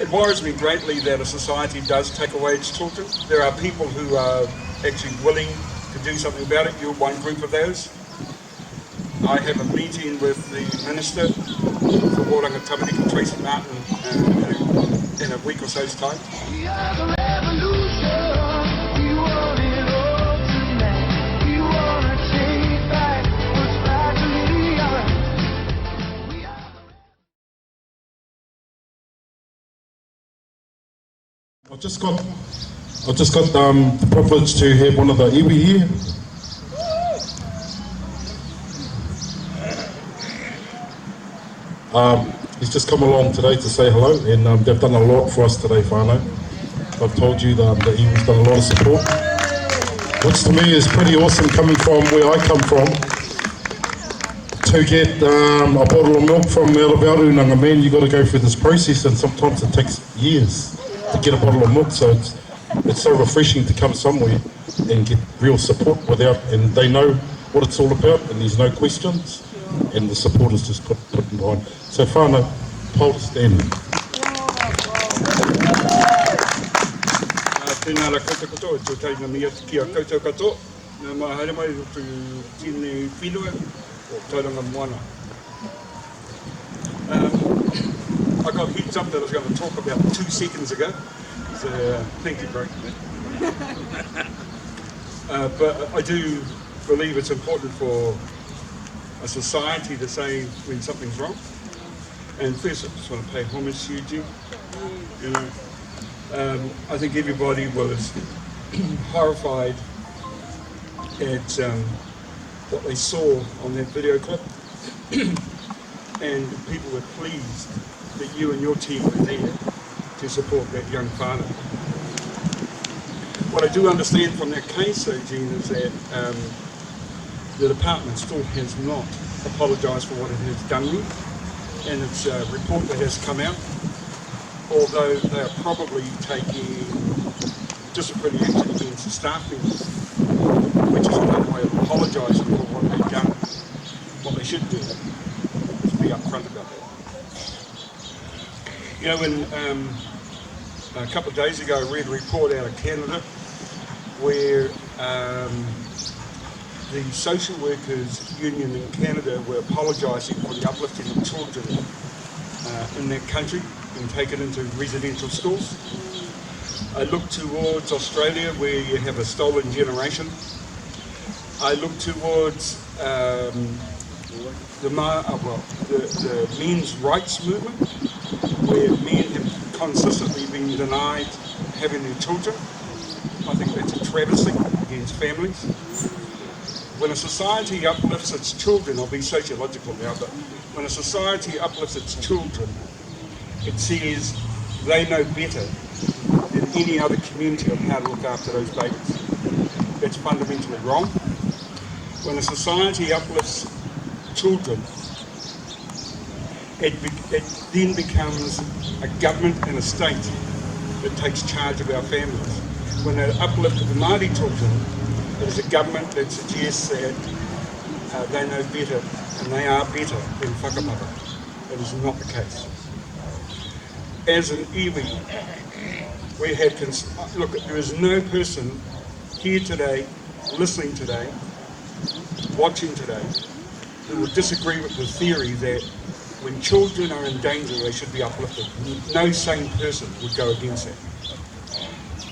It worries me greatly that a society does take away its children. There are people who are actually willing to do something about it. You're one group of those. I have a meeting with the Minister for Tauranga, Tamariki, Tracy Martin, in a week or so's time. We are the revolution. We want it all tonight. We want to take back what's rightfully ours. I've just got the privilege to have one of the iwi here. He's just come along today to say hello, and they've done a lot for us today, whānau. I've told you that iwi's done a lot of support, which to me is pretty awesome coming from where I come from. To get a bottle of milk from Aotearoa, man, you've got to go through this process, and sometimes it takes years to get a bottle of milk, so it's so refreshing to come somewhere and get real support and they know what it's all about, and there's no questions, and the support is just put behind. So whānau, hold stand. Tēnā ra koutou katoa, tō tainga mea ki a koutou katoa. Nā mā haere mai tu tēnei whenua o Tauranga moana. I got heads up that I was going to talk about 2 seconds ago, so thank you, bro. But I do believe it's important for a society to say when something's wrong. And first, I just want to pay homage to you, Jim. You know, I think everybody was horrified at what they saw on that video clip, and people were pleased that you and your team were there to support that young father. What I do understand from that case, though, Jean, is that the department still has not apologised for what it has done with, and its report that has come out, although they are probably taking disciplinary action against the staff members, which is another way of apologising for what they've done. What they should do is be upfront about that. You know, when a couple of days ago I read a report out of Canada where the social workers union in Canada were apologising for the uplifting of children in that country and taken into residential schools. I look towards Australia where you have a stolen generation. I look towards the men's rights movement, where men have consistently been denied having their children. I think that's a travesty against families. When a society uplifts its children, I'll be sociological now, but when a society uplifts its children, it says they know better than any other community on how to look after those babies. That's fundamentally wrong. When a society uplifts children, it then becomes a government and a state that takes charge of our families. When they uplift the Māori children, it is a government that suggests that they know better and they are better than whakapapa. That is not the case. As an iwi, we had, look, there is no person here today, listening today, watching today, who would disagree with the theory that when children are in danger, they should be uplifted. No sane person would go against that.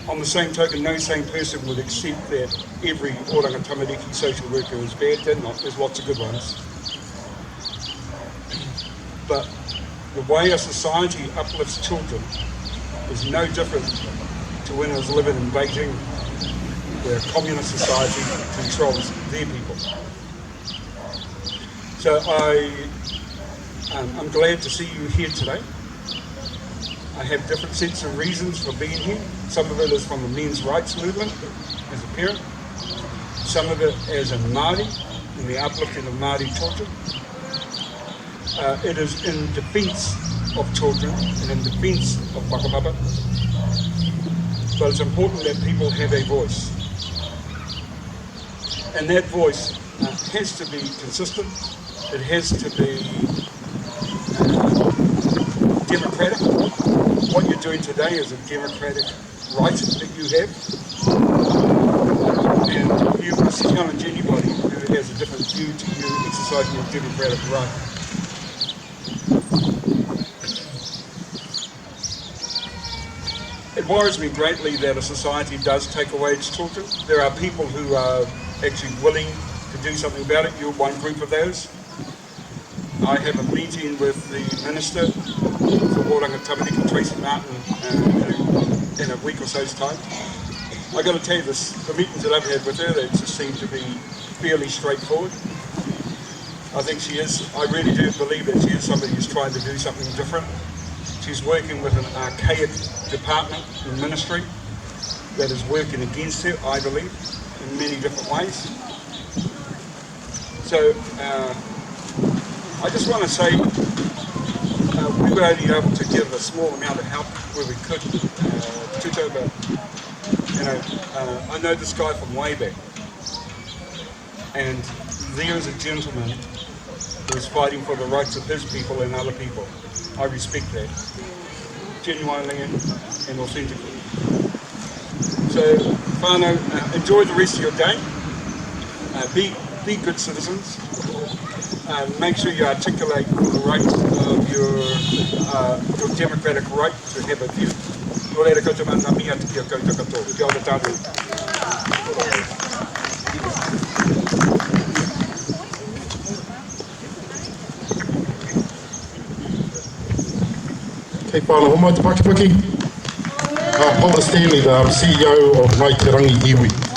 On the same token, no sane person would accept that every Oranga Tamariki social worker is bad. They're not. There's lots of good ones. But the way a society uplifts children is no different to when I was living in Beijing, where a communist society controls their people. So I'm glad to see you here today. I have different sets of reasons for being here. Some of it is from the men's rights movement as a parent. Some of it as a Māori in the uplifting of Māori children. It is in defence of children and in defence of whakapapa. But it's important that people have a voice. And that voice has to be consistent. It has to be democratic. What you're doing today is a democratic right that you have, and you must challenge anybody who has a different view to you exercising your democratic right. It worries me greatly that a society does take away its children. There are people who are actually willing to do something about it. You're one group of those. I have a meeting with the Minister for Tauranga, Tamariki, Tracy Martin, in a week or so's time. I've got to tell you this, the meetings that I've had with her, they just seem to be fairly straightforward. I think she is, I really do believe that she is somebody who's trying to do something different. She's working with an archaic department and ministry that is working against her, I believe, in many different ways. So, I just want to say we were only able to give a small amount of help where we could. I know this guy from way back, and there is a gentleman who is fighting for the rights of his people and other people. I respect that, genuinely and authentically. So, whānau, enjoy the rest of your day. Be good citizens. Make sure you articulate the right of your democratic right to have a view. Okay, whānau, homai te Pakipaki. Paula Stanley, the CEO of Ngāi Te Rangi Iwi.